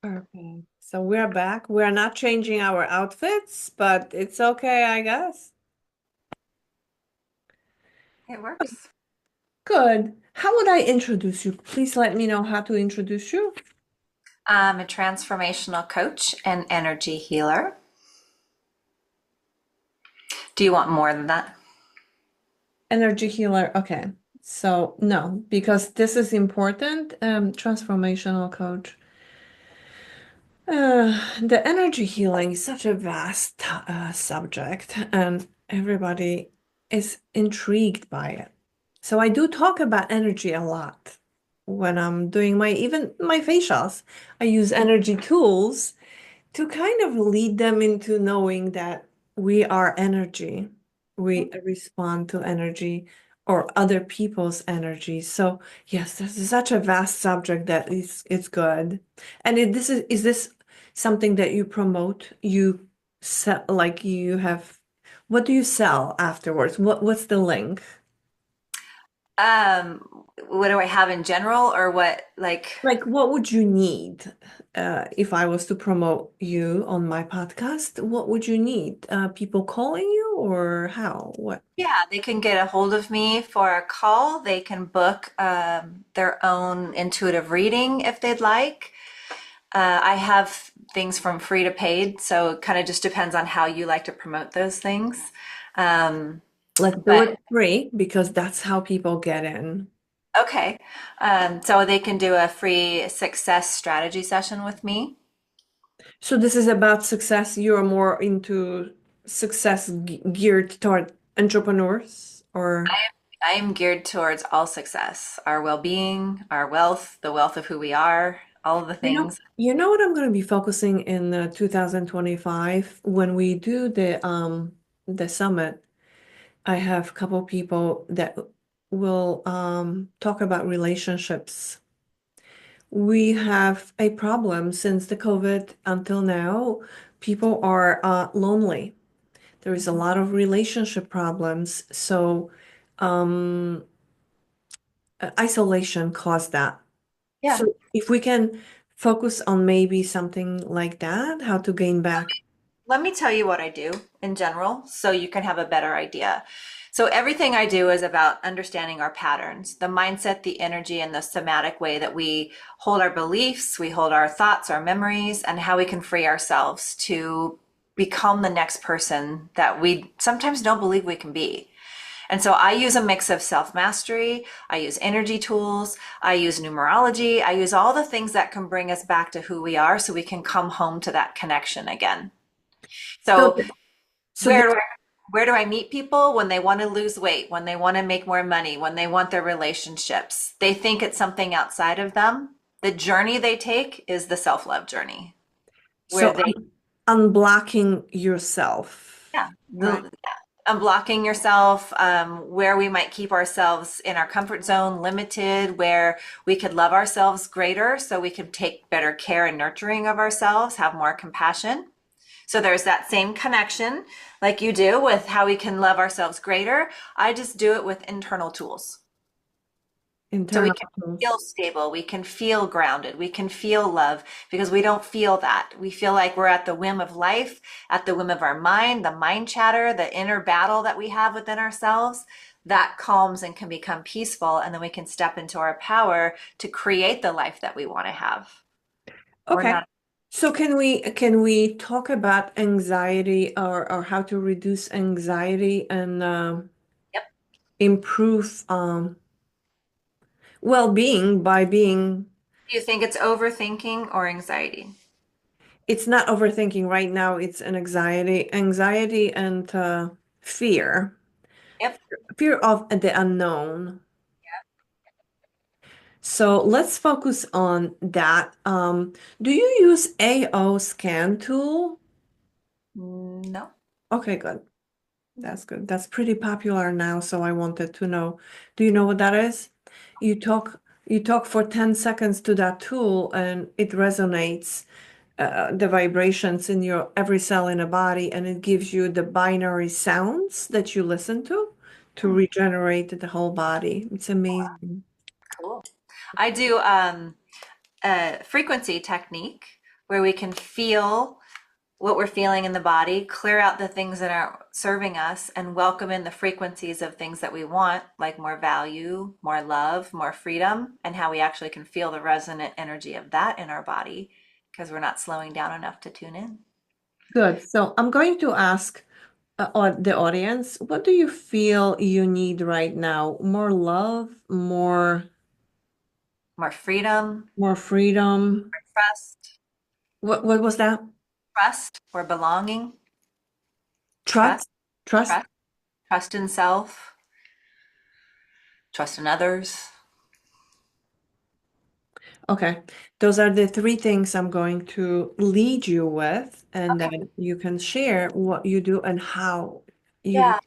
Perfect. So we're back. We're not changing our outfits, but it's okay, I guess. It works. Good. How would I introduce you? Please let me know how to introduce you. I'm a transformational coach and energy healer. Do you want more than that? Energy healer. Okay. So no, because this is important. Transformational coach. The energy healing is such a vast subject, and everybody is intrigued by it. So I do talk about energy a lot when I'm doing my even my facials. I use energy tools to kind of lead them into knowing that we are energy. We respond to energy or other people's energy. So yes, this is such a vast subject that it's good. And this is this something that you promote? You sell like you have what do you sell afterwards? What's the link? What do I have in general, or what, like, Like, what would you need if I was to promote you on my podcast? What would you need? People calling you or how? What? yeah, they can get a hold of me for a call. They can book their own intuitive reading if they'd like. I have things from free to paid, so it kind of just depends on how you like to promote those things. Um, Let's do but it free because that's how people get in. okay, so they can do a free success strategy session with me. So this is about success. You're more into success geared toward entrepreneurs or I am geared towards all success, our well-being, our wealth, the wealth of who we are, all of the things. you know what I'm going to be focusing in 2025 when we do the summit. I have a couple people that will talk about relationships. We have a problem since the COVID until now. People are lonely. There is a Mhm. lot of relationship problems. So um, isolation caused that. Yeah. So if we can focus on maybe something like that, how to gain back. Let me tell you what I do in general so you can have a better idea. So, everything I do is about understanding our patterns, the mindset, the energy, and the somatic way that we hold our beliefs, we hold our thoughts, our memories, and how we can free ourselves to become the next person that we sometimes don't believe we can be. And so I use a mix of self mastery, I use energy tools, I use numerology, I use all the things that can bring us back to who we are so we can come home to that connection again. So, So so this, where do I, where do I meet people when they want to lose weight, when they want to make more money, when they want their relationships? They think it's something outside of them. The journey they take is the self-love journey where so they, unblocking yourself, yeah, right? unblocking yourself, where we might keep ourselves in our comfort zone, limited, where we could love ourselves greater so we can take better care and nurturing of ourselves, have more compassion. So there's that same connection like you do with how we can love ourselves greater. I just do it with internal tools. So we Internal can feel tools. stable, we can feel grounded, we can feel love because we don't feel that. We feel like we're at the whim of life, at the whim of our mind, the mind chatter, the inner battle that we have within ourselves. That calms and can become peaceful, and then we can step into our power to create the life that we want to have. We're Okay. not, So can we talk about anxiety or how to reduce anxiety and yep. improve well-being by being Do you think it's overthinking or anxiety? it's not overthinking right now, it's an anxiety and fear. Yep. Fear of the unknown. So let's focus on that. Do you use AO scan tool? No. Okay, good. That's good. That's pretty popular now, so I wanted to know. Do you know what that is? You talk for 10 seconds to that tool and it resonates the vibrations in your every cell in a body and it gives you the binary sounds that you listen to Hmm. regenerate the whole body. It's amazing. Cool. I do a frequency technique where we can feel what we're feeling in the body, clear out the things that aren't serving us, and welcome in the frequencies of things that we want, like more value, more love, more freedom, and how we actually can feel the resonant energy of that in our body because we're not slowing down enough to tune in. Good. So I'm going to ask the audience, what do you feel you need right now? More love, More freedom, more freedom. trust, What was that? trust, or belonging, trust, Trust? Trust? trust, trust in self, trust in others. Okay. Those are the three things I'm going to lead you with, and Okay. then you can share what you do and how you Yeah.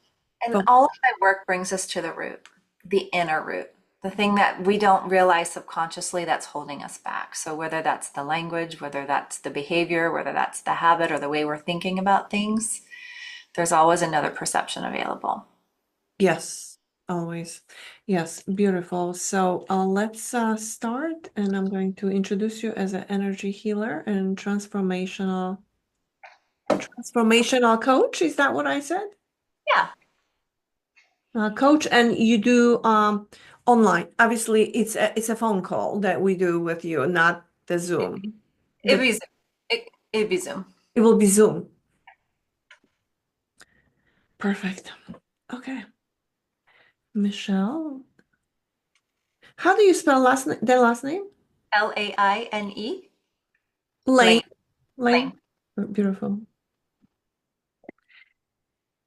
And focus. all of my work brings us to the root, the inner root, the thing that we don't realize subconsciously that's holding us back. So, whether that's the language, whether that's the behavior, whether that's the habit or the way we're thinking about things, there's always another perception available. Yes, always. Yes, beautiful. So let's start, and I'm going to introduce you as an energy healer and transformational coach. Is that what I said? Yeah, Coach, and you do online. Obviously, it's a phone call that we do with you, not the Zoom. it'd The be Zoom. It'd be Zoom. It will be Zoom. Perfect. Okay. Michelle. How do you spell their last name? Laine. Lane. Lane. Lane. Lane. Oh, beautiful.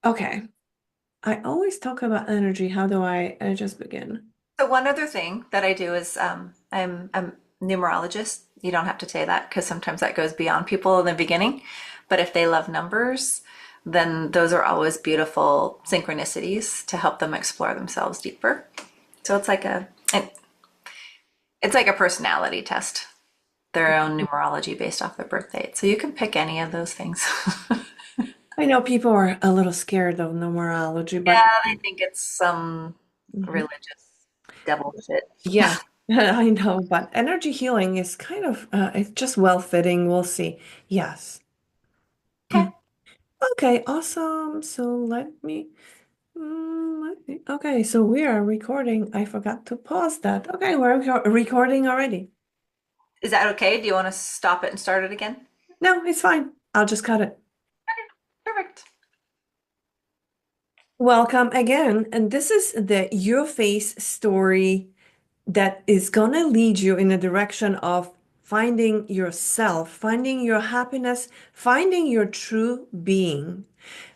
Okay. I always talk about energy. How do I just begin? So one other thing that I do is I'm a numerologist. You don't have to say that because sometimes that goes beyond people in the beginning. But if they love numbers, then those are always beautiful synchronicities to help them explore themselves deeper. So it's like a personality test, their own numerology based off their birth date. So you can pick any of those things. I know people are a little scared of numerology, but Yeah, I think it's some mhm. religious devil shit. Yeah, I know. But energy healing is kind of it's just well fitting. We'll see. Yes. Okay. Okay, awesome. So okay, so we are recording. I forgot to pause that. Okay, we're recording already. Is that okay? Do you want to stop it and start it again? No, it's fine. I'll just cut it. Perfect. Welcome again. And this is the Your Face story that is going to lead you in a direction of finding yourself, finding your happiness, finding your true being.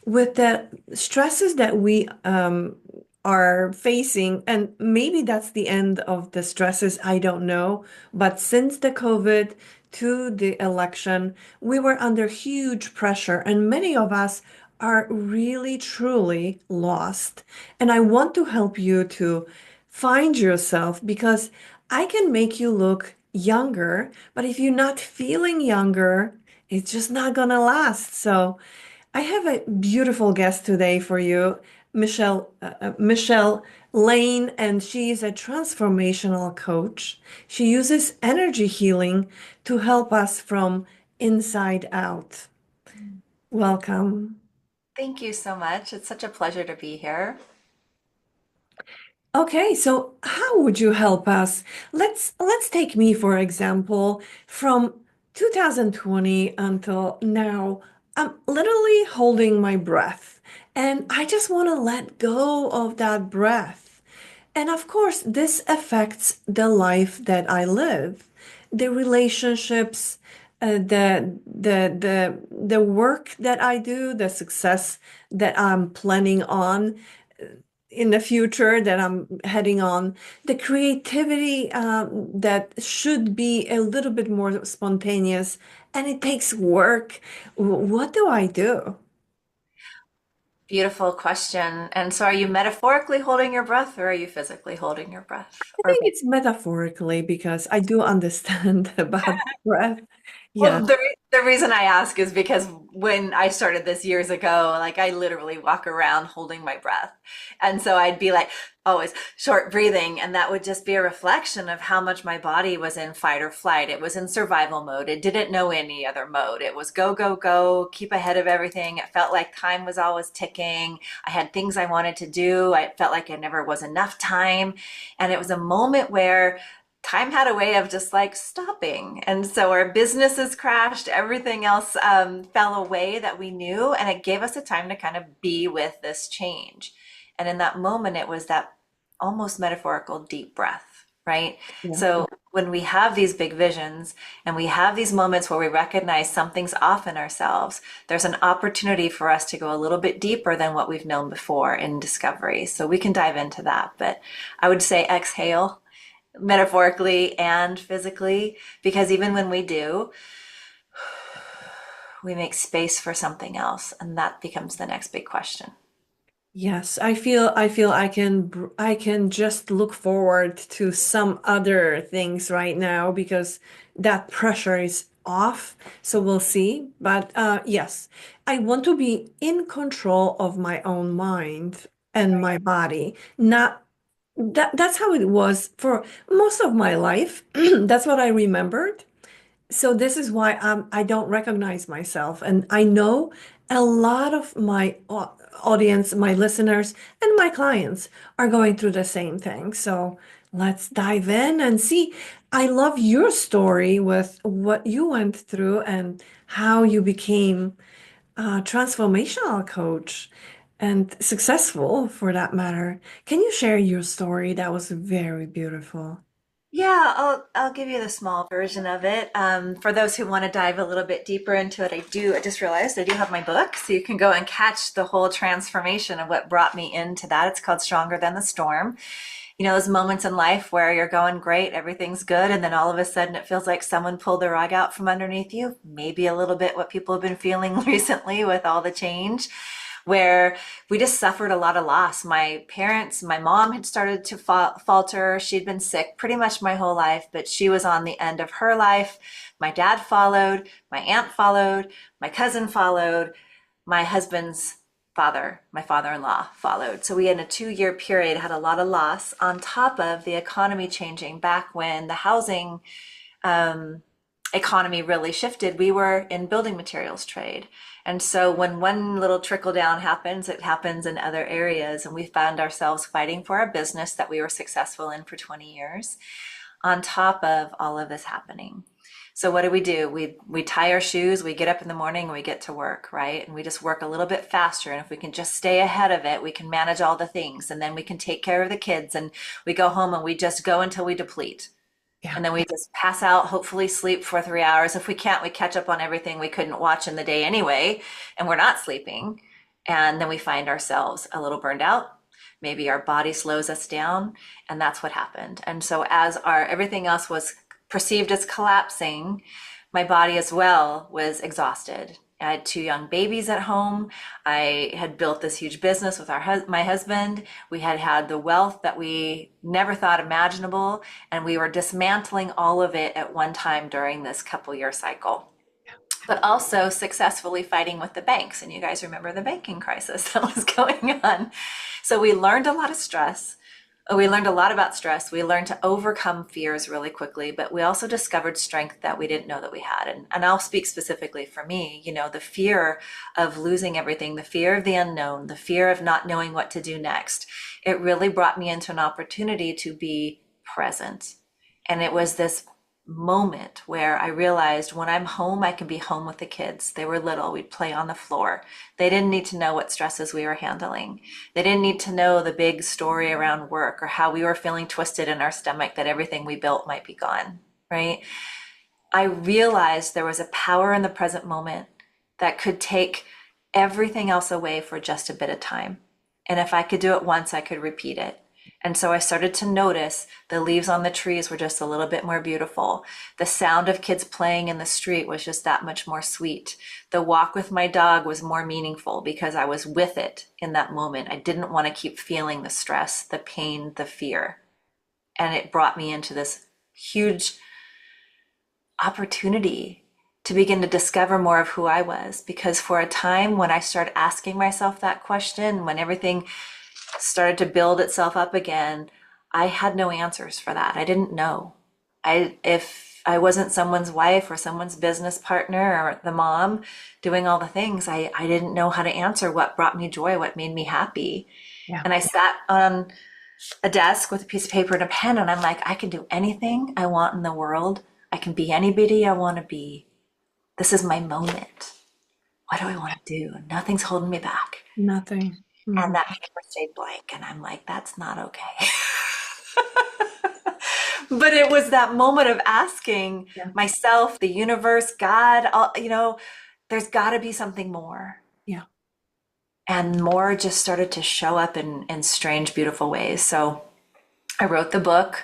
With the stresses that we are facing, and maybe that's the end of the stresses, I don't know. But since the COVID to the election, we were under huge pressure, and many of us are really, truly lost. And I want to help you to find yourself because I can make you look younger, but if you're not feeling younger, it's just not gonna last. So, I have a beautiful guest today for you, Michelle Lane, and she is a transformational coach. She uses energy healing to help us from inside out. Welcome. Thank you so much. It's such a pleasure to be here. Okay, so how would you help us? Let's take me for example. From 2020 until now, I'm literally holding my breath, and I just want to let go of that breath. And of course, this affects the life that I live, the relationships, the work that I do, the success that I'm planning on in the future that I'm heading on, the creativity that should be a little bit more spontaneous, and it takes work. What do I do? Beautiful question. And so, are you metaphorically holding your breath or are you physically holding your breath? I Or think both? it's metaphorically because I do understand about breath. Yes. Well, the reason I ask is because when I started this years ago, like I literally walk around holding my breath. And so I'd be like always short breathing. And that would just be a reflection of how much my body was in fight or flight. It was in survival mode. It didn't know any other mode. It was go, go, go, keep ahead of everything. It felt like time was always ticking. I had things I wanted to do. I felt like it never was enough time. And it was a moment where time had a way of just like stopping. And so our businesses crashed, everything else fell away that we knew. And it gave us a time to kind of be with this change. And in that moment, it was that almost metaphorical deep breath, right? Yeah. So when we have these big visions and we have these moments where we recognize something's off in ourselves, there's an opportunity for us to go a little bit deeper than what we've known before in discovery. So we can dive into that. But I would say exhale metaphorically and physically, because even when we do, we make space for something else, and that becomes the next big question. Yes, I feel I can just look forward to some other things right now because that pressure is off. So we'll see. But yes, I want to be in control of my own mind and Right. my body. Not that's how it was for most of my life. That's what I remembered. So this is why I don't recognize myself. And I know a lot of my audience, my listeners, and my clients are going through the same thing. So let's dive in and see. I love your story with what you went through and how you became a transformational coach and successful for that matter. Can you share your story? That was very beautiful. Yeah, I'll give you the small version of it. For those who want to dive a little bit deeper into it, I just realized I do have my book, so you can go and catch the whole transformation of what brought me into that. It's called Stronger Than the Storm. You know, those moments in life where you're going great, everything's good, and then all of a sudden it feels like someone pulled the rug out from underneath you. Maybe a little bit what people have been feeling recently with all the change, where we just suffered a lot of loss. My parents, my mom had started to falter. She'd been sick pretty much my whole life, but she was on the end of her life. My dad followed, my aunt followed, my cousin followed, my husband's father, my father-in-law followed. So we in a 2 year period had a lot of loss on top of the economy changing back when the housing um, economy really shifted. We were in building materials trade. And so when one little trickle down happens, it happens in other areas. And we found ourselves fighting for a business that we were successful in for 20 years on top of all of this happening. So what do? We tie our shoes, we get up in the morning and we get to work, right? And we just work a little bit faster. And if we can just stay ahead of it, we can manage all the things and then we can take care of the kids and we go home and we just go until we deplete. Yeah. And then we just pass out, hopefully sleep for 3 hours. If we can't, we catch up on everything we couldn't watch in the day anyway, and we're not sleeping. And then we find ourselves a little burned out. Maybe our body slows us down, and that's what happened. And so as our everything else was perceived as collapsing, my body as well was exhausted. I had two young babies at home. I had built this huge business with my husband. We had had the wealth that we never thought imaginable, and we were dismantling all of it at one time during this couple-year cycle, but also successfully fighting with the banks. And you guys remember the banking crisis that was going on. So we learned a lot of stress. We learned a lot about stress. We learned to overcome fears really quickly, but we also discovered strength that we didn't know that we had. And I'll speak specifically for me, you know, the fear of losing everything, the fear of the unknown, the fear of not knowing what to do next. It really brought me into an opportunity to be present. And it was this moment where I realized when I'm home, I can be home with the kids. They were little, we'd play on the floor. They didn't need to know what stresses we were handling. They didn't need to know the big story around work or how we were feeling twisted in our stomach that everything we built might be gone, right? I realized there was a power in the present moment that could take everything else away for just a bit of time. And if I could do it once, I could repeat it. And so I started to notice the leaves on the trees were just a little bit more beautiful. The sound of kids playing in the street was just that much more sweet. The walk with my dog was more meaningful because I was with it in that moment. I didn't want to keep feeling the stress, the pain, the fear. And it brought me into this huge opportunity to begin to discover more of who I was. Because for a time when I started asking myself that question, when everything started to build itself up again, I had no answers for that. I didn't know. If I wasn't someone's wife or someone's business partner or the mom doing all the things, I didn't know how to answer what brought me joy, what made me happy. Yeah. And I sat on a desk with a piece of paper and a pen, and I'm like, I can do anything I want in the world. I can be anybody I want to be. This is my moment. What do I want to do? Nothing's holding me back. Nothing. And Mhm. that paper stayed blank. And I'm like, that's not okay. But it was that moment of asking Yeah. myself, the universe, God, there's got to be something more. Yeah. And more just started to show up in strange, beautiful ways. So I wrote the book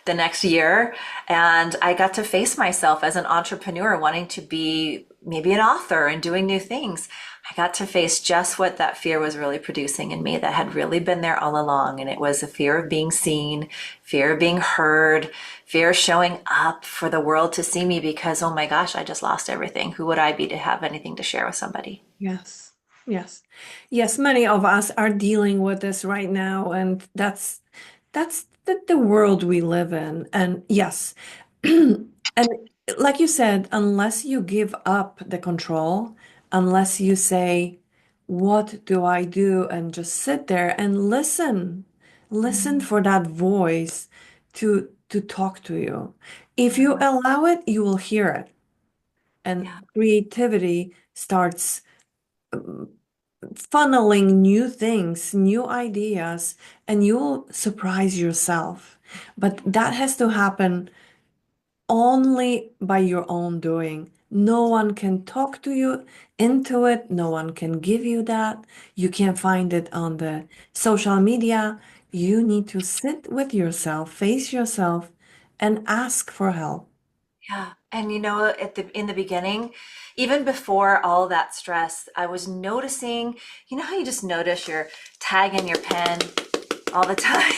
the next year, and I got to face myself as an entrepreneur wanting to be maybe an author and doing new things. I got to face just what that fear was really producing in me that had really been there all along. And it was a fear of being seen, fear of being heard, fear of showing up for the world to see me because, oh my gosh, I just lost everything. Who would I be to have anything to share with somebody? Yes. Yes. Yes, many of us are dealing with this right now, and that's the world we live in. And yes. And like you said, unless you give up the control, unless you say, what do I do? And just sit there and listen Mhm. for that voice to talk to you. If you Yeah, allow it, you will hear it. And yeah, creativity starts funneling new things, new ideas, and you'll surprise yourself. But that has to happen only by your own doing. No one can talk to you into it. No one can give you that. You can't find it on the social media. You need to sit with yourself, face yourself, and ask for help. yeah. And in the beginning, even before all that stress, I was noticing, how you just notice you're tagging your pen all the time,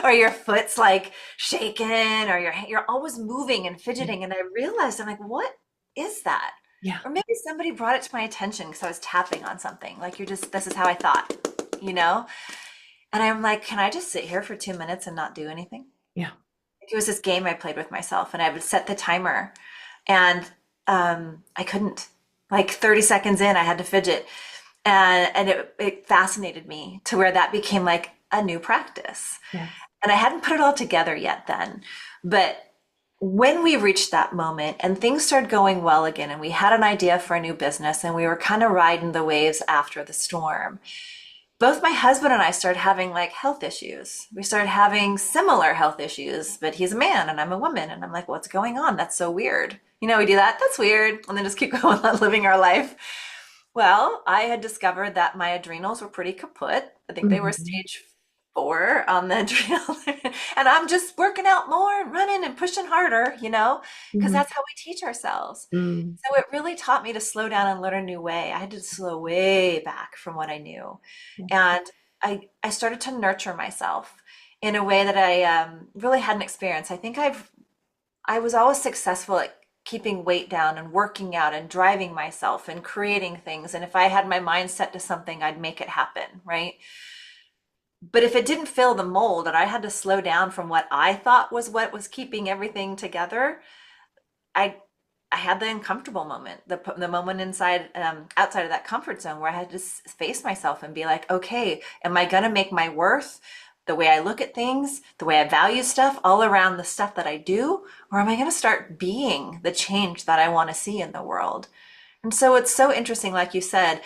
or your foot's like shaking, or you're always moving and Yeah. fidgeting. And I realized, I'm like, what is that? Yeah. Or maybe somebody brought it to my attention because I was tapping on something. Like this is how I thought, you know? And I'm like, can I just sit here for 2 minutes and not do anything? Yeah. It was this game I played with myself, and I would set the timer, and I couldn't. Like 30 seconds in, I had to fidget, and it fascinated me to where that became like a new practice. Yes. And I hadn't put it all together yet then, but when we reached that moment and things started going well again, and we had an idea for a new business, and we were kind of riding the waves after the storm, both my husband and I started having like health issues. We started having similar health issues, but he's a man and I'm a woman. And I'm like, what's going on? That's so weird. We do that. That's weird. And then just keep going on living our life. Well, I had discovered that my adrenals were pretty kaput. I think they were Mhm. stage 4 on the adrenal. And I'm just working out more and running and pushing harder, because Mhm. that's how we teach ourselves. Mm. So it really taught me to slow down and learn a new way. I had to slow way back from what I knew. Yes. And I started to nurture myself in a way that I really hadn't experienced. I was always successful at keeping weight down and working out and driving myself and creating things. And if I had my mind set to something, I'd make it happen, right? But if it didn't fill the mold and I had to slow down from what I thought was what was keeping everything together, I I had the uncomfortable moment, the moment outside of that comfort zone where I had to face myself and be like, okay, am I gonna make my worth the way I look at things, the way I value stuff, all around the stuff that I do, or am I gonna start being the change that I want to see in the world? And so it's so interesting, like you said,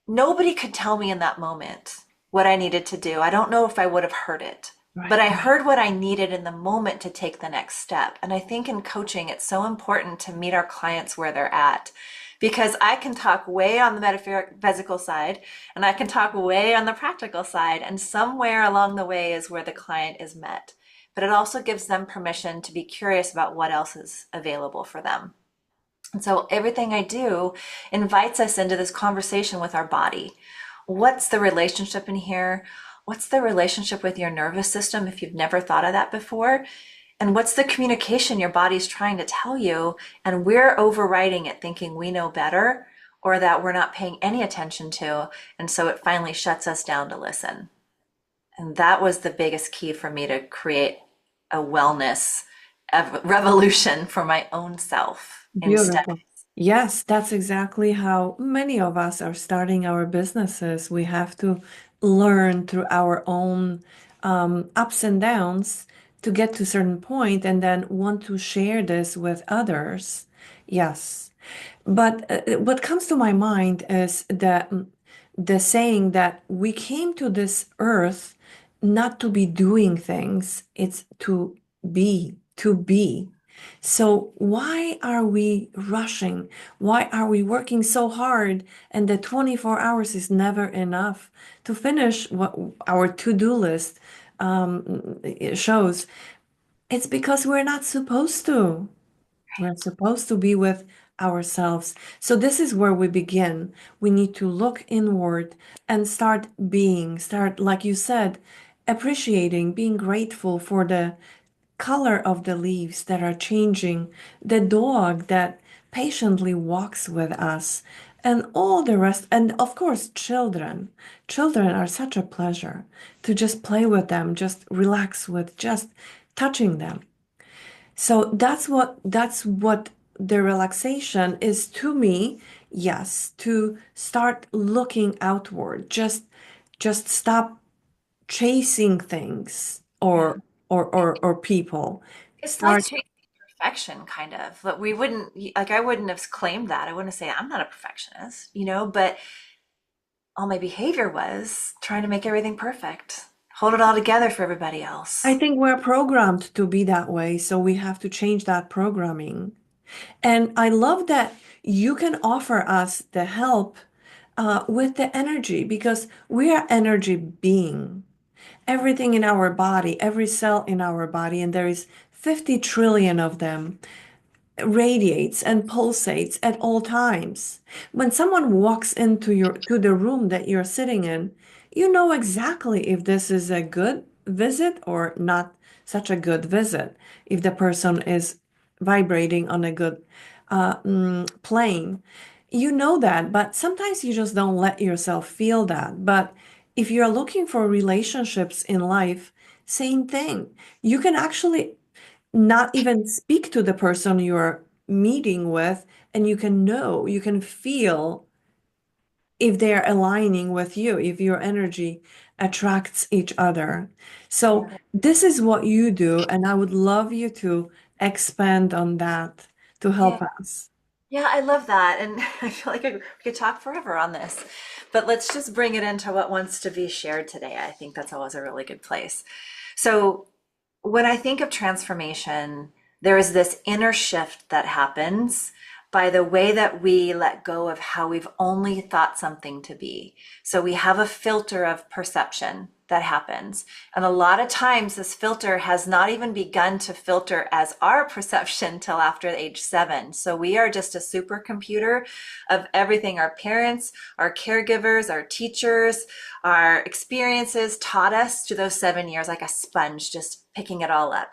nobody could tell me in that moment what I needed to do. I don't know if I would have heard it, but Right. I heard what I needed in the moment to take the next step. And I think in coaching, it's so important to meet our clients where they're at because I can talk way on the metaphysical side and I can talk way on the practical side. And somewhere along the way is where the client is met. But it also gives them permission to be curious about what else is available for them. And so everything I do invites us into this conversation with our body. What's the relationship in here? What's the relationship with your nervous system if you've never thought of that before? And what's the communication your body's trying to tell you? And we're overriding it thinking we know better or that we're not paying any attention to. And so it finally shuts us down to listen. And that was the biggest key for me to create a wellness revolution for my own self instead. Beautiful. Yes, that's exactly how many of us are starting our businesses. We have to learn through our own ups and downs to get to a certain point and then want to share this with others. Yes. But what comes to my mind is the saying that we came to this earth not to be doing things, it's to to be. So why are we rushing? Why are we working so hard? And the 24 hours is never enough to finish what our to-do list shows. It's because we're not supposed to. We're supposed to be with ourselves. So this is where we begin. We need to look inward and start being, start, like you said, appreciating, being grateful for the color of the leaves that are changing, the dog that patiently walks with us, and all the rest. And of course, children. Children are such a pleasure to just play with them, just relax with, just touching them. So that's what the relaxation is to me. Yes, to start looking outward. Just stop chasing things Yeah. or people. It's like Start. chasing perfection, kind of. But we wouldn't, like, I wouldn't have claimed that. I wouldn't say I'm not a perfectionist, but all my behavior was trying to make everything perfect, hold it all together for everybody I else. think we're programmed to be that way, so we have to change that programming. And I love that you can offer us the help with the energy because we are energy being. Everything in our body, every cell in our body, and there is 50 trillion of them, radiates and pulsates at all times. When someone walks into your to the room that you're sitting in, you know exactly if this is a good visit or not such a good visit. If the person is vibrating on a good plane, you know that, but sometimes you just don't let yourself feel that. But if you're looking for relationships in life, same thing. You can actually not even speak to the person you're meeting with, and you can know, you can feel if they're aligning with you, if your energy attracts each other. So Yeah. this is what you do, and I would love you to expand on that to Yeah. help us. Yeah, I love that. And I feel like we could talk forever on this. But let's just bring it into what wants to be shared today. I think that's always a really good place. So, when I think of transformation, there is this inner shift that happens by the way that we let go of how we've only thought something to be. So we have a filter of perception that happens. And a lot of times this filter has not even begun to filter as our perception till after age 7. So we are just a supercomputer of everything our parents, our caregivers, our teachers, our experiences taught us to those 7 years, like a sponge, just picking it all up.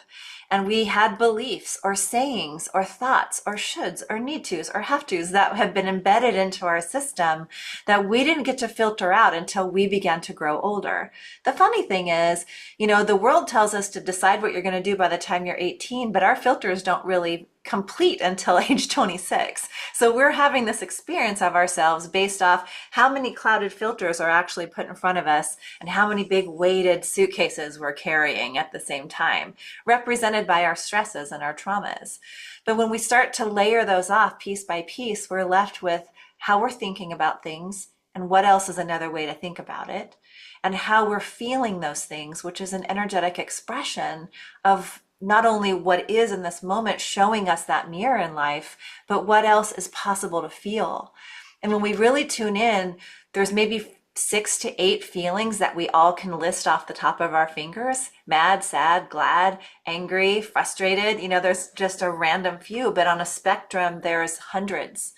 And we had beliefs or sayings or thoughts or shoulds or need tos or have tos that have been embedded into our system that we didn't get to filter out until we began to grow older. The funny thing is, the world tells us to decide what you're going to do by the time you're 18, but our filters don't really complete until age 26. So we're having this experience of ourselves based off how many clouded filters are actually put in front of us and how many big weighted suitcases we're carrying at the same time, represented by our stresses and our traumas. But when we start to layer those off piece by piece, we're left with how we're thinking about things and what else is another way to think about it, and how we're feeling those things, which is an energetic expression of not only what is in this moment showing us that mirror in life, but what else is possible to feel. And when we really tune in, there's maybe 6 to 8 feelings that we all can list off the top of our fingers: mad, sad, glad, angry, frustrated. There's just a random few, but on a spectrum, there's hundreds.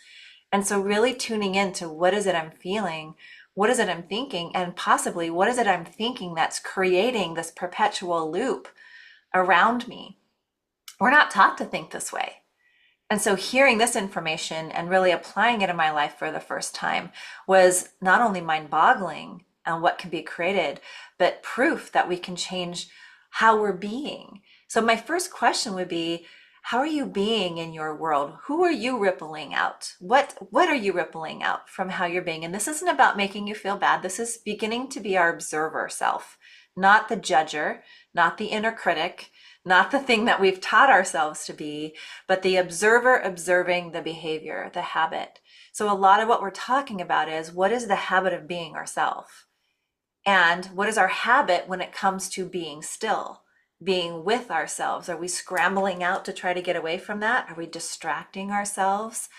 And so really tuning into what is it I'm feeling, what is it I'm thinking, and possibly what is it I'm thinking that's creating this perpetual loop around me. We're not taught to think this way. And so hearing this information and really applying it in my life for the first time was not only mind-boggling on what can be created, but proof that we can change how we're being. So my first question would be, how are you being in your world? Who are you rippling out? What are you rippling out from how you're being? And this isn't about making you feel bad. This is beginning to be our observer self, not the judger, not the inner critic, not the thing that we've taught ourselves to be, but the observer observing the behavior, the habit. So a lot of what we're talking about is, what is the habit of being ourselves? And what is our habit when it comes to being still, being with ourselves? Are we scrambling out to try to get away from that? Are we distracting ourselves?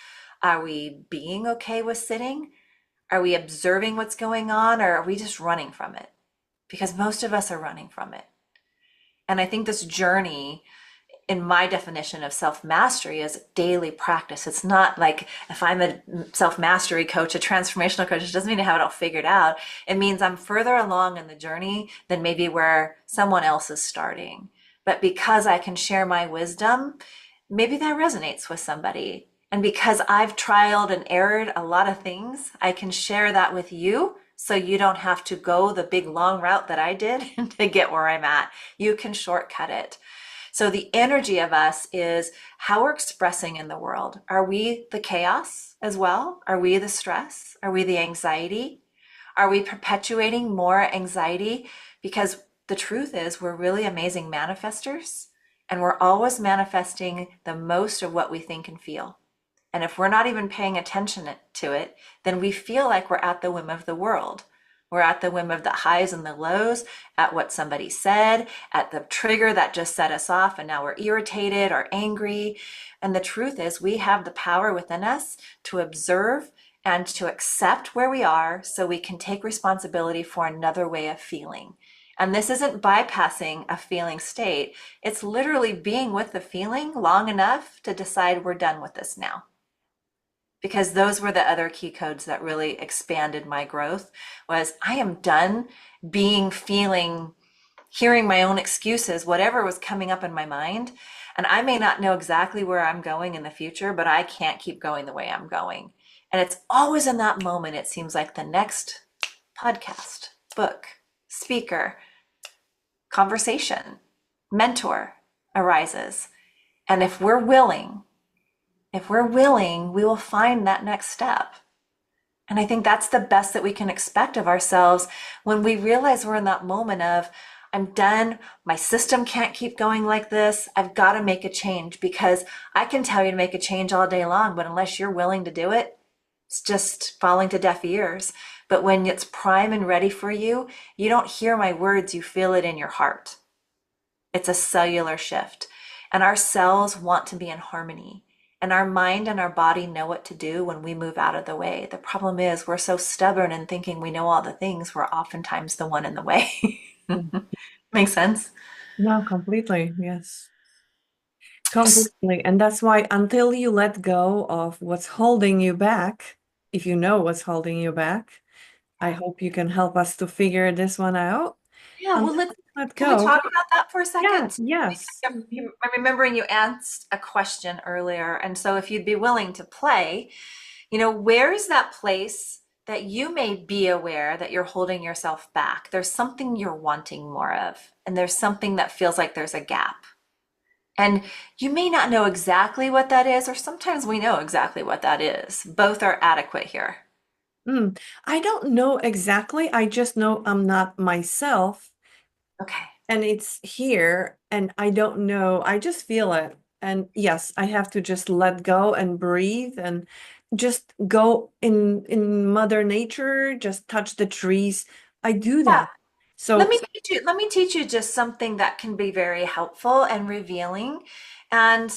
Are we being okay with sitting? Are we observing what's going on, or are we just running from it? Because most of us are running from it. And I think this journey, in my definition of self mastery, is daily practice. It's not like if I'm a self mastery coach, a transformational coach, it doesn't mean to have it all figured out. It means I'm further along in the journey than maybe where someone else is starting. But because I can share my wisdom, maybe that resonates with somebody. And because I've trialed and errored a lot of things, I can share that with you so you don't have to go the big long route that I did to get where I'm at. You can shortcut it. So the energy of us is how we're expressing in the world. Are we the chaos as well? Are we the stress? Are we the anxiety? Are we perpetuating more anxiety? Because the truth is, we're really amazing manifestors, and we're always manifesting the most of what we think and feel. And if we're not even paying attention to it, then we feel like we're at the whim of the world. We're at the whim of the highs and the lows, at what somebody said, at the trigger that just set us off, and now we're irritated or angry. And the truth is, we have the power within us to observe and to accept where we are so we can take responsibility for another way of feeling. And this isn't bypassing a feeling state. It's literally being with the feeling long enough to decide we're done with this now, because those were the other key codes that really expanded my growth. Was I am done being, feeling, hearing my own excuses, whatever was coming up in my mind. And I may not know exactly where I'm going in the future, but I can't keep going the way I'm going. And it's always in that moment, it seems like the next podcast, book, speaker, conversation, mentor arises. And if we're willing, we will find that next step. And I think that's the best that we can expect of ourselves when we realize we're in that moment of, I'm done. My system can't keep going like this. I've got to make a change, because I can tell you to make a change all day long, but unless you're willing to do it, it's just falling to deaf ears. But when it's prime and ready for you, you don't hear my words, you feel it in your heart. It's a cellular shift. And our cells want to be in harmony. And our mind and our body know what to do when we move out of the way. The problem is, we're so stubborn and thinking we know all the things, we're oftentimes the one in the way. Makes sense? No, completely. Yes. Completely. And that's why until you let go of what's holding you back, if you know what's holding you back, I hope you can help us to figure this one out. Yeah, well, Until you let can we go. talk about that for a Yeah, second? yes. I'm remembering you asked a question earlier. And so if you'd be willing to play, where is that place that you may be aware that you're holding yourself back? There's something you're wanting more of, and there's something that feels like there's a gap. And you may not know exactly what that is, or sometimes we know exactly what that is. Both are adequate here. Mm. I don't know exactly. I just know I'm not myself, Okay. and it's here, and I don't know. I just feel it. And yes, I have to just let go and breathe and just go in Mother Nature, just touch the trees. I do Yeah. that. So, Let me teach you just something that can be very helpful and revealing, and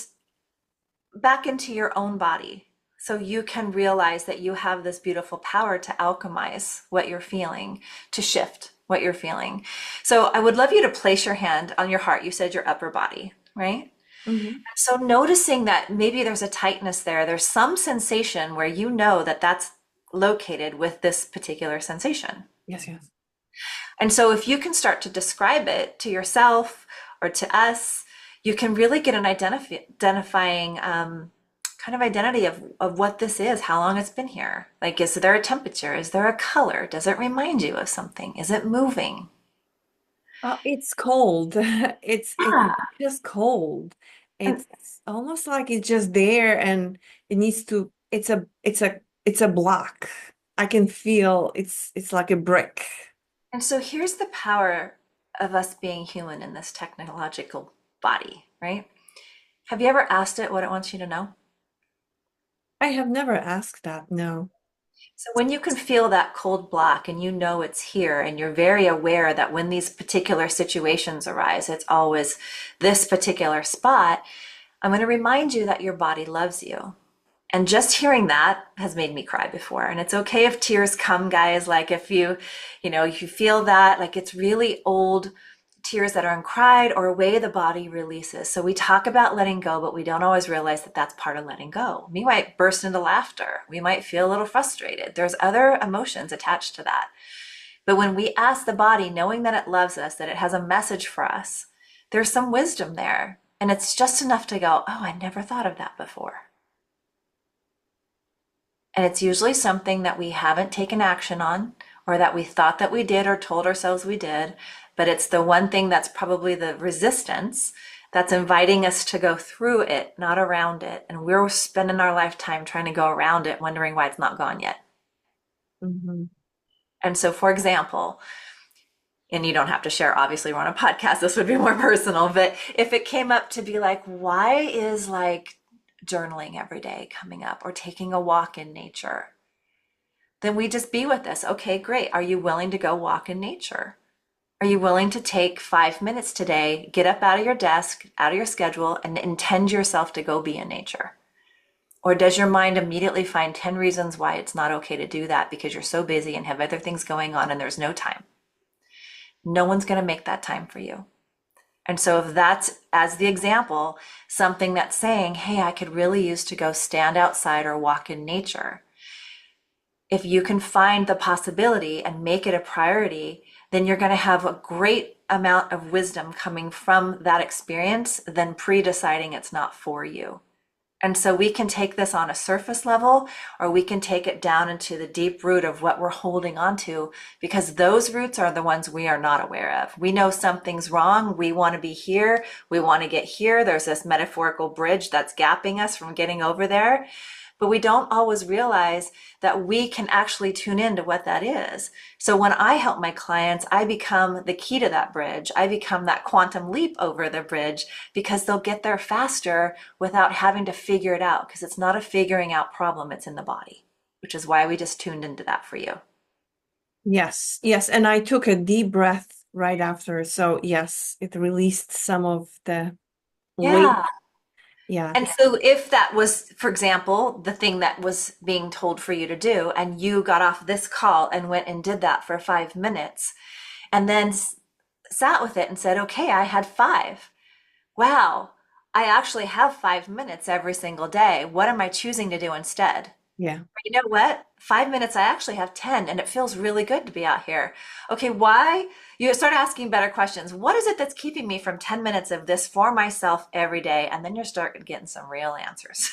back into your own body. So you can realize that you have this beautiful power to alchemize what you're feeling, to shift what you're feeling. So I would love you to place your hand on your heart. You said your upper body, right? mhm. So noticing that maybe there's a tightness there, there's some sensation where you know that that's located with this particular sensation. Yes, yes. And so if you can start to describe it to yourself or to us, you can really get an identifying kind of identity of what this is, how long it's been here. Like, is there a temperature? Is there a color? Does it remind you of something? Is it moving? It's cold. It's Yeah. just cold. And, It's almost like it's just there and it needs to it's a block. I can feel it's like a brick. and so here's the power of us being human in this technological body, right? Have you ever asked it what it wants you to know? I have never asked that, no. So when you can feel that cold block and you know it's here and you're very aware that when these particular situations arise, it's always this particular spot, I'm going to remind you that your body loves you. And just hearing that has made me cry before. And it's okay if tears come, guys. Like if you feel that, like it's really old tears that are uncried or a way the body releases. So we talk about letting go, but we don't always realize that that's part of letting go. We might burst into laughter. We might feel a little frustrated. There's other emotions attached to that. But when we ask the body, knowing that it loves us, that it has a message for us, there's some wisdom there. And it's just enough to go, oh, I never thought of that before. And it's usually something that we haven't taken action on or that we thought that we did or told ourselves we did. But it's the one thing that's probably the resistance that's inviting us to go through it, not around it. And we're spending our lifetime trying to go around it, wondering why it's not gone yet. Mhm. And so, for example, and you don't have to share, obviously, we're on a podcast, this would be more personal, but if it came up to be like, why is like journaling every day coming up or taking a walk in nature? Then we just be with this. Okay, great. Are you willing to go walk in nature? Are you willing to take 5 minutes today, get up out of your desk, out of your schedule, and intend yourself to go be in nature? Or does your mind immediately find 10 reasons why it's not okay to do that because you're so busy and have other things going on and there's no time? No one's going to make that time for you. And so if that's, as the example, something that's saying, hey, I could really use to go stand outside or walk in nature. If you can find the possibility and make it a priority, then you're going to have a great amount of wisdom coming from that experience than pre-deciding it's not for you. And so we can take this on a surface level, or we can take it down into the deep root of what we're holding on to, because those roots are the ones we are not aware of. We know something's wrong. We want to be here. We want to get here. There's this metaphorical bridge that's gapping us from getting over there. But we don't always realize that we can actually tune into what that is. So when I help my clients, I become the key to that bridge. I become that quantum leap over the bridge because they'll get there faster without having to figure it out, because it's not a figuring out problem, it's in the body, which is why we just tuned into that for you. Yes, yes. And I took a deep breath right after. So yes, it released some of the weight. Yeah. Yeah. And so if that was, for example, the thing that was being told for you to do, and you got off this call and went and did that for 5 minutes, and then sat with it and said, okay, I had five. Wow, I actually have 5 minutes every single day. What am I choosing to do instead? Yeah. You know what? 5 minutes, I actually have 10, and it feels really good to be out here. Okay, why? You start asking better questions. What is it that's keeping me from 10 minutes of this for myself every day? And then you start getting some real answers.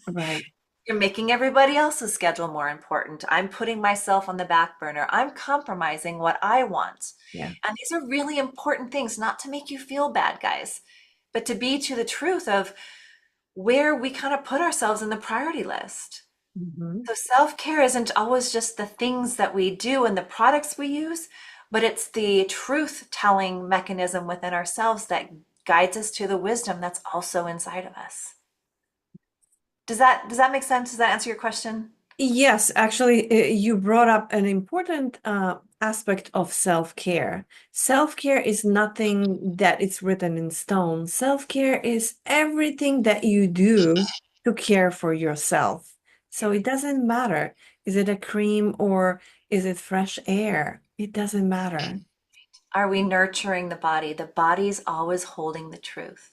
Right. You're making everybody else's schedule more important. I'm putting myself on the back burner. I'm compromising what I want. Yeah. And these are really important things, not to make you feel bad, guys, but to be to the truth of where we kind of put ourselves in the priority list. Mhm. So self-care isn't always just the things that we do and the products we use, but it's the truth-telling mechanism within ourselves that guides us to the wisdom that's also inside of us. Does that make sense? Does that answer your question? Yes, actually, you brought up an important aspect of self-care. Self-care is nothing that is written in stone. Self-care is everything that you do to care for yourself. So it doesn't matter. Is it a cream or is it fresh air? It doesn't matter. Are we nurturing the body? The body's always holding the truth.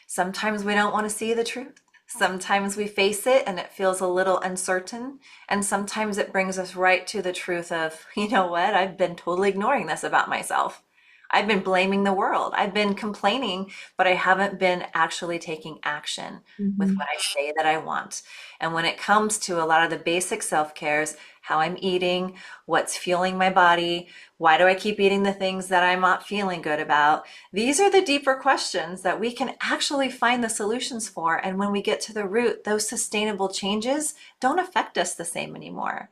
Sometimes we don't want to see the truth. Sometimes we face it and it feels a little uncertain. And sometimes it brings us right to the truth of, you know what, I've been totally ignoring this about myself. I've been blaming the world. I've been complaining, but I haven't been actually taking action with Mhm. what I say that I want. And when it comes to a lot of the basic self-cares, how I'm eating, what's fueling my body, why do I keep eating the things that I'm not feeling good about? These are the deeper questions that we can actually find the solutions for. And when we get to the root, those sustainable changes don't affect us the same anymore.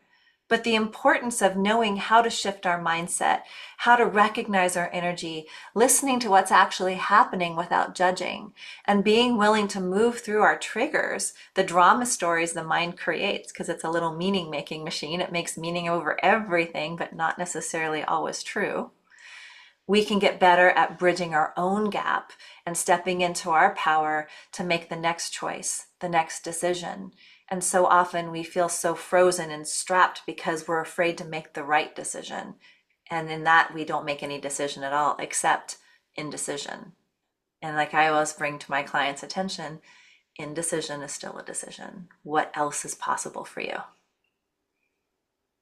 But the importance of knowing how to shift our mindset, how to recognize our energy, listening to what's actually happening without judging, and being willing to move through our triggers, the drama stories the mind creates, because it's a little meaning making machine. It makes meaning over everything, but not necessarily always true. We can get better at bridging our own gap and stepping into our power to make the next choice, the next decision. And so often we feel so frozen and strapped because we're afraid to make the right decision. And in that, we don't make any decision at all except indecision. And like I always bring to my clients' attention, indecision is still a decision. What else is possible for you?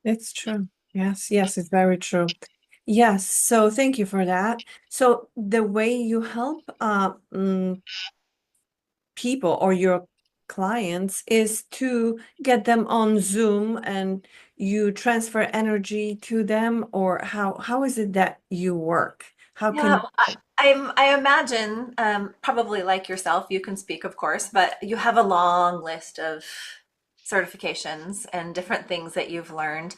It's true. Yes, yes, it's very true. Yes, so thank you for that. So the way you help people or your clients is to get them on Zoom and you transfer energy to them, or how is it that you work? How Yeah, can I imagine, probably like yourself, you can speak, of course, but you have a long list of certifications and different things that you've learned.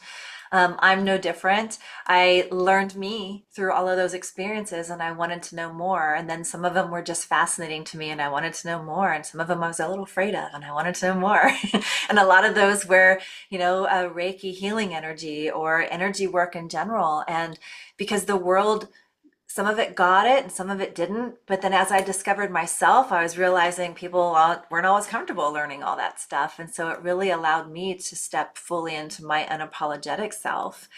I'm no different. I learned me through all of those experiences and I wanted to know more. And then some of them were just fascinating to me and I wanted to know more. And some of them I was a little afraid of and I wanted to know more. And a lot of those were, Reiki healing energy or energy work in general. And because the world, some of it got it and some of it didn't. But then as I discovered myself, I was realizing people weren't always comfortable learning all that stuff. And so it really allowed me to step fully into my unapologetic self.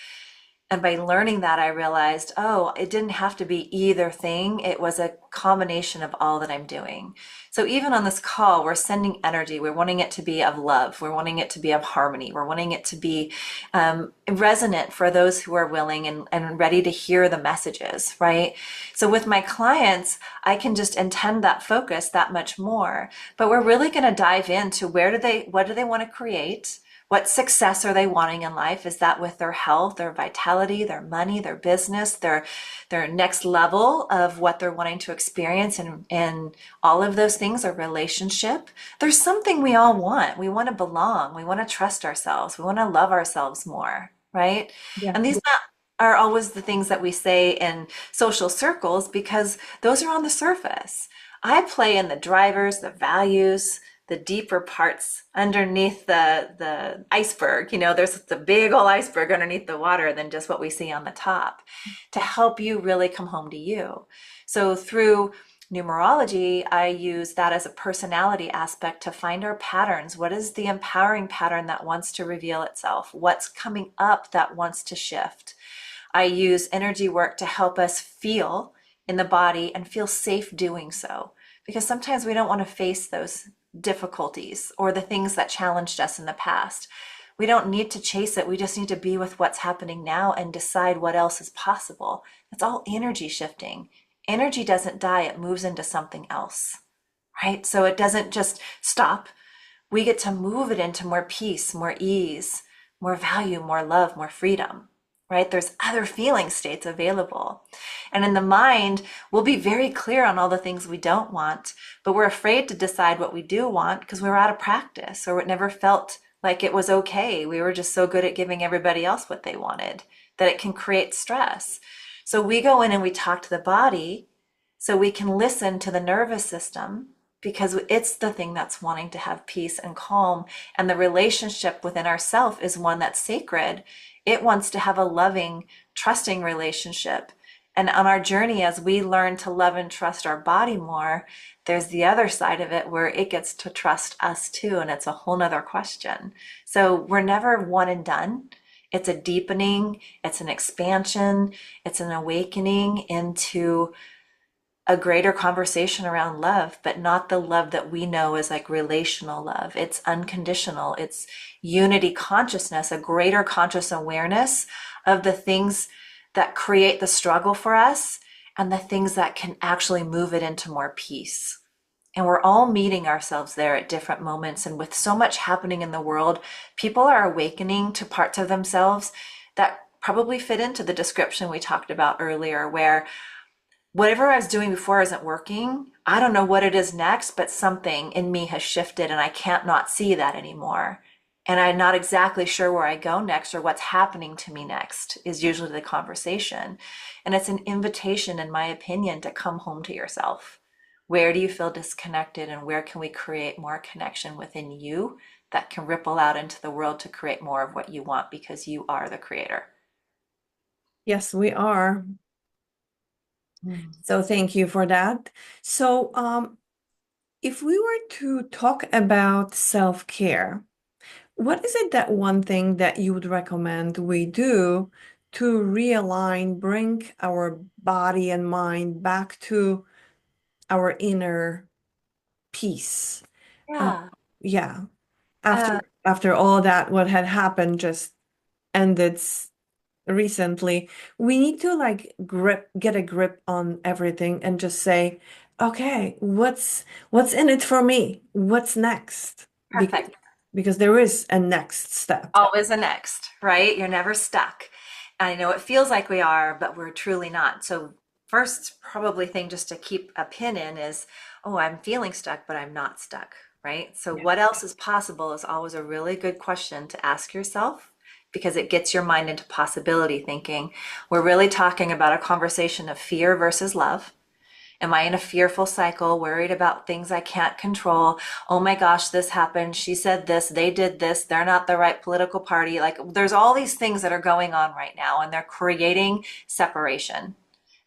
And by learning that, I realized, oh, it didn't have to be either thing. It was a combination of all that I'm doing. So even on this call, we're sending energy. We're wanting it to be of love. We're wanting it to be of harmony. We're wanting it to be resonant for those who are willing and ready to hear the messages, right? So with my clients, I can just intend that focus that much more. But we're really going to dive into what do they want to create? What success are they wanting in life? Is that with their health, their vitality, their money, their business, their next level of what they're wanting to experience and all of those things, a relationship? There's something we all want. We want to belong. We want to trust ourselves. We want to love ourselves more, right? yeah. And these are always the things that we say in social circles because those are on the surface. I play in the drivers, the values, the deeper parts underneath the iceberg. There's the big old iceberg underneath the water than just what we see on the top to help you really come home to you. So through numerology, I use that as a personality aspect to find our patterns. What is the empowering pattern that wants to reveal itself? What's coming up that wants to shift? I use energy work to help us feel in the body and feel safe doing so. Because sometimes we don't want to face those difficulties or the things that challenged us in the past. We don't need to chase it. We just need to be with what's happening now and decide what else is possible. It's all energy shifting. Energy doesn't die, it moves into something else, right? So it doesn't just stop. We get to move it into more peace, more ease, more value, more love, more freedom, right? There's other feeling states available. And in the mind, we'll be very clear on all the things we don't want, but we're afraid to decide what we do want because we were out of practice or it never felt like it was okay. We were just so good at giving everybody else what they wanted that it can create stress. So we go in and we talk to the body so we can listen to the nervous system because it's the thing that's wanting to have peace and calm. And the relationship within ourself is one that's sacred. It wants to have a loving, trusting relationship. And on our journey, as we learn to love and trust our body more, there's the other side of it where it gets to trust us too. And it's a whole nother question. So we're never one and done. It's a deepening, it's an expansion, it's an awakening into a greater conversation around love, but not the love that we know as like relational love. It's unconditional. It's unity consciousness, a greater conscious awareness of the things that create the struggle for us and the things that can actually move it into more peace. And we're all meeting ourselves there at different moments. And with so much happening in the world, people are awakening to parts of themselves that probably fit into the description we talked about earlier, where whatever I was doing before isn't working. I don't know what it is next, but something in me has shifted and I can't not see that anymore. And I'm not exactly sure where I go next or what's happening to me next is usually the conversation. And it's an invitation, in my opinion, to come home to yourself. Where do you feel disconnected and where can we create more connection within you that can ripple out into the world to create more of what you want because you are the creator? Yes, we are. Mm. So thank you for that. So, if we were to talk about self-care, what is it that one thing that you would recommend we do to realign, bring our body and mind back to our inner peace? Uh, Yeah. yeah, Uh, after all that, what had happened just ended recently, we need to like get a grip on everything and just say, okay, what's in it for me? What's next? Because Perfect. because there is a next step. Always a next, right? You're never stuck. I know it feels like we are, but we're truly not. So, first, probably thing just to keep a pin in is, oh, I'm feeling stuck, but I'm not stuck, right? So, Yeah. what else is possible is always a really good question to ask yourself because it gets your mind into possibility thinking. We're really talking about a conversation of fear versus love. Am I in a fearful cycle, worried about things I can't control? Oh my gosh, this happened. She said this, they did this, they're not the right political party. Like there's all these things that are going on right now and they're creating separation.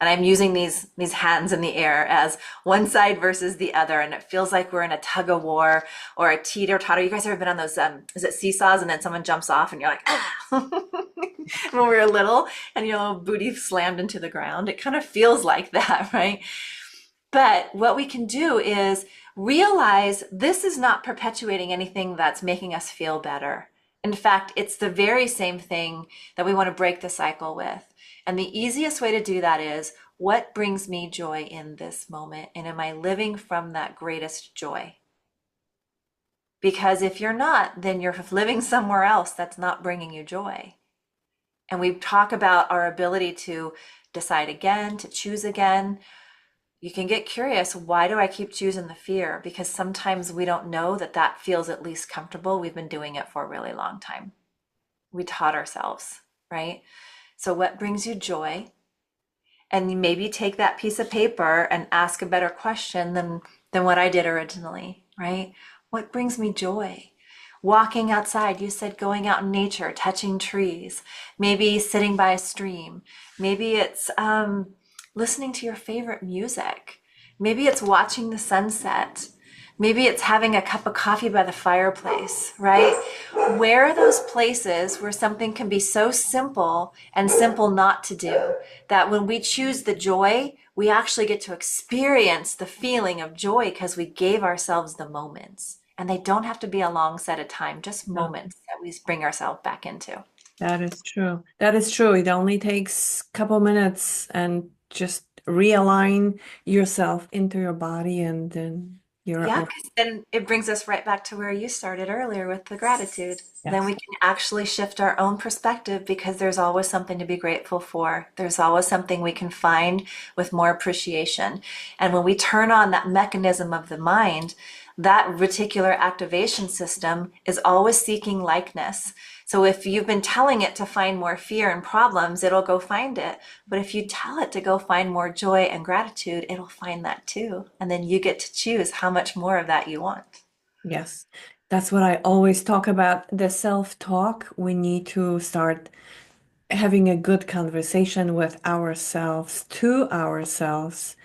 And I'm using these hands in the air as one side versus the other, and it feels like we're in a tug of war or a teeter totter. You guys ever been on those is it seesaws and then someone jumps off and you're like, ah. When we were little and booty slammed into the ground. It kind of feels like that, right? But what we can do is realize this is not perpetuating anything that's making us feel better. In fact, it's the very same thing that we want to break the cycle with. And the easiest way to do that is what brings me joy in this moment? And am I living from that greatest joy? Because if you're not, then you're living somewhere else that's not bringing you joy. And we talk about our ability to decide again, to choose again. You can get curious, why do I keep choosing the fear? Because sometimes we don't know that that feels at least comfortable. We've been doing it for a really long time. We taught ourselves, right? So what brings you joy? And you maybe take that piece of paper and ask a better question than what I did originally, right? What brings me joy? Walking outside, you said going out in nature, touching trees, maybe sitting by a stream. Maybe it's listening to your favorite music. Maybe it's watching the sunset. Maybe it's having a cup of coffee by the fireplace, right? Where are those places where something can be so simple and simple not to do that when we choose the joy, we actually get to experience the feeling of joy because we gave ourselves the moments. And they don't have to be a long set of time, just No, moments that we bring ourselves back into. that is true. That is true. It only takes a couple minutes and just realign yourself into your body and then you're Yeah, all, because then it brings us right back to where you started earlier with the gratitude. Then we yes. can actually shift our own perspective because there's always something to be grateful for. There's always something we can find with more appreciation. And when we turn on that mechanism of the mind, that reticular activation system is always seeking likeness. So if you've been telling it to find more fear and problems, it'll go find it. But if you tell it to go find more joy and gratitude, it'll find that too. And then you get to choose how much more of that you want. Yes. That's what I always talk about, the self-talk. We need to start having a good conversation with ourselves, to ourselves,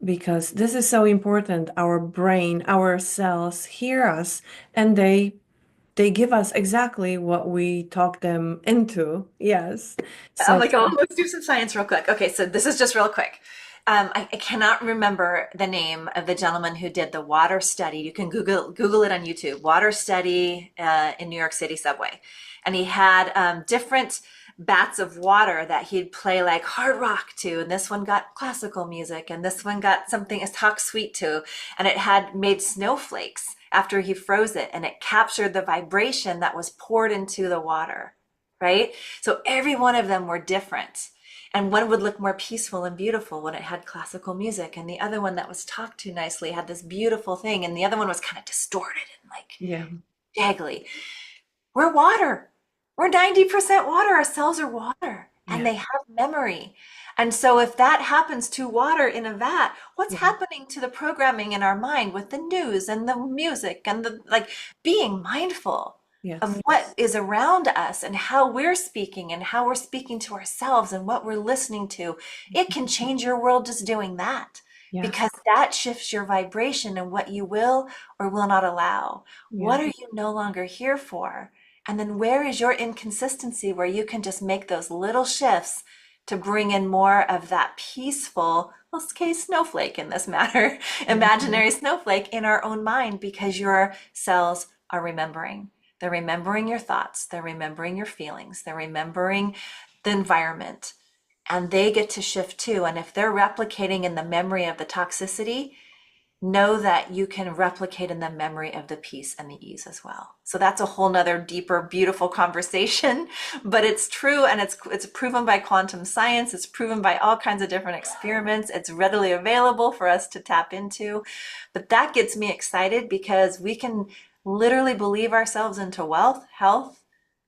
because this is so important. Our brain, our cells hear us and they give us exactly what we talk them into. Yes. I'm So like, oh, let's do some science real quick. Okay, so this is just real quick. I cannot remember the name of the gentleman who did the water study. You can Google it on YouTube. Water study in New York City subway, and he had different bats of water that he'd play like hard rock to, and this one got classical music, and this one got something a talk sweet to, and it had made snowflakes after he froze it, and it captured the vibration that was poured into the water, right? So every one of them were different. And one would look more peaceful and beautiful when it had classical music, and the other one that was talked to nicely had this beautiful thing, and the other one was kind of distorted and like Yeah. jaggly. We're water. We're 90% water. Our cells are water and Yeah. they have memory. And so if that happens to water in a vat, what's Yeah. happening to the programming in our mind with the news and the music and the like being mindful of Yes. what is around us and how we're speaking and how we're speaking to ourselves and what we're listening to. It can change your world just doing that because Yes. that shifts your vibration and what you will or will not allow. Yeah. What are you no longer here for? And then where is your inconsistency where you can just make those little shifts to bring in more of that peaceful, let's say snowflake in this matter, Mhm. imaginary snowflake in our own mind because your cells are remembering. They're remembering your thoughts, they're remembering your feelings, they're remembering the environment, and they get to shift too. And if they're replicating in the memory of the toxicity, know that you can replicate in the memory of the peace and the ease as well. So that's a whole nother deeper, beautiful conversation, but it's true and it's proven by quantum science. It's proven by all kinds of different experiments. It's readily available for us to tap into. But that gets me excited because we can literally believe ourselves into wealth, health,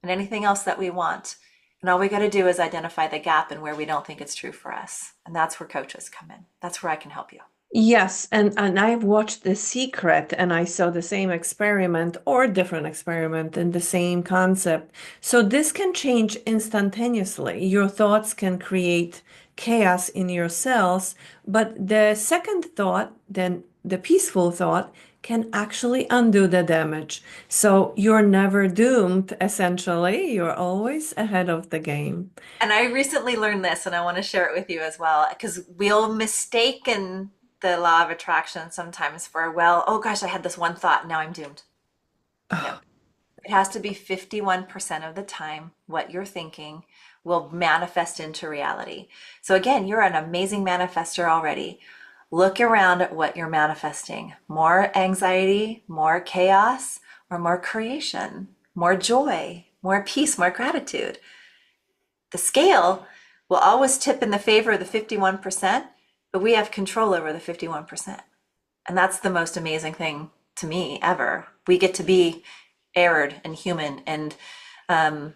and anything else that we want. And all we got to do is identify the gap and where we don't think it's true for us. And that's where coaches come in. That's where I can help you. Yes, and I've watched The Secret and I saw the same experiment or different experiment and the same concept. So this can change instantaneously. Your thoughts can create chaos in your cells, but the second thought, then the peaceful thought, can actually undo the damage. So you're never doomed, essentially. You're always ahead of the game. And I recently learned this, and I want to share it with you as well, because we'll mistaken the law of attraction sometimes for, well, oh gosh, I had this one thought, now I'm doomed. No, Oh, it has to be 51% of the time what you're thinking will manifest into reality. So again, you're an amazing manifester already. Look around at what you're manifesting. More anxiety, more chaos, or more creation, more joy, more peace, more gratitude. The scale will always tip in the favor of the 51%, but we have control over the 51%. And that's the most amazing thing to me ever. We get to be erred and human and um,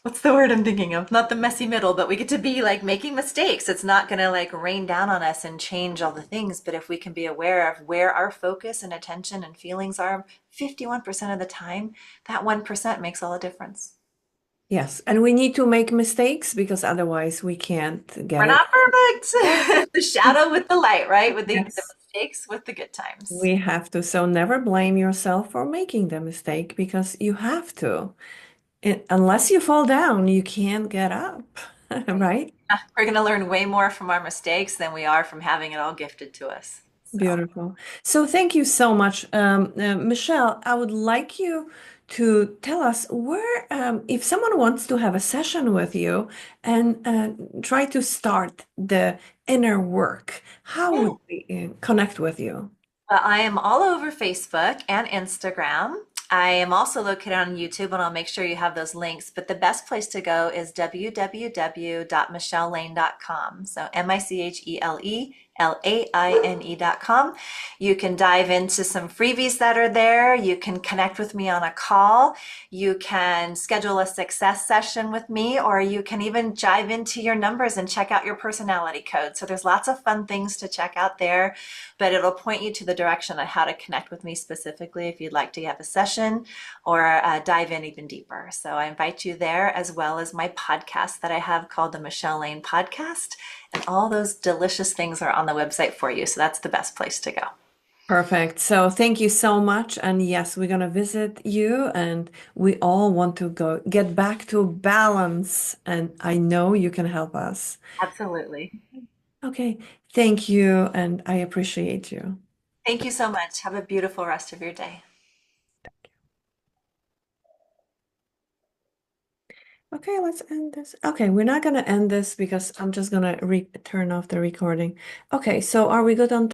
what's the word I'm thinking of? Not the messy middle, but we get to be like making mistakes. It's not going to like rain down on us and change all the things. But if we can be aware of where our focus and attention and feelings are 51% of the time, that 1% makes all the difference. yes, and we need to make mistakes because otherwise we can't get We're it. not perfect. The shadow with the light, right? With the Yes. mistakes with the good times. We have to. So never blame yourself for making the mistake because you have to. Unless you fall down, you can't get up, Right. right? Yeah, we're going to learn way more from our mistakes than we are from having it all gifted to us. So, Beautiful. So thank you so much. Michelle, I would like you to tell us where, if someone wants to have a session with you and try to start the inner work, how yeah. would we connect with you? I am all over Facebook and Instagram. I am also located on YouTube, and I'll make sure you have those links. But the best place to go is www.michellelaine.com. So MICHELELAINE.com. You can dive into some freebies that are there. You can connect with me on a call. You can schedule a success session with me, or you can even dive into your numbers and check out your personality code. So there's lots of fun things to check out there, but it'll point you to the direction on how to connect with me specifically if you'd like to have a session or dive in even deeper. So I invite you there, as well as my podcast that I have called the Michelle Lane Podcast. And all those delicious things are on the website for you. So that's the best place to go. Perfect. So thank you so much. And yes, we're gonna visit you and we all want to go get back to balance. And I know you can help us. Absolutely. Okay. Thank you. And I appreciate you. Thank you so much. Have a beautiful rest of your day. Okay, let's end this. Okay, we're not gonna end this because I'm just gonna re turn off the recording. Okay, so are we good on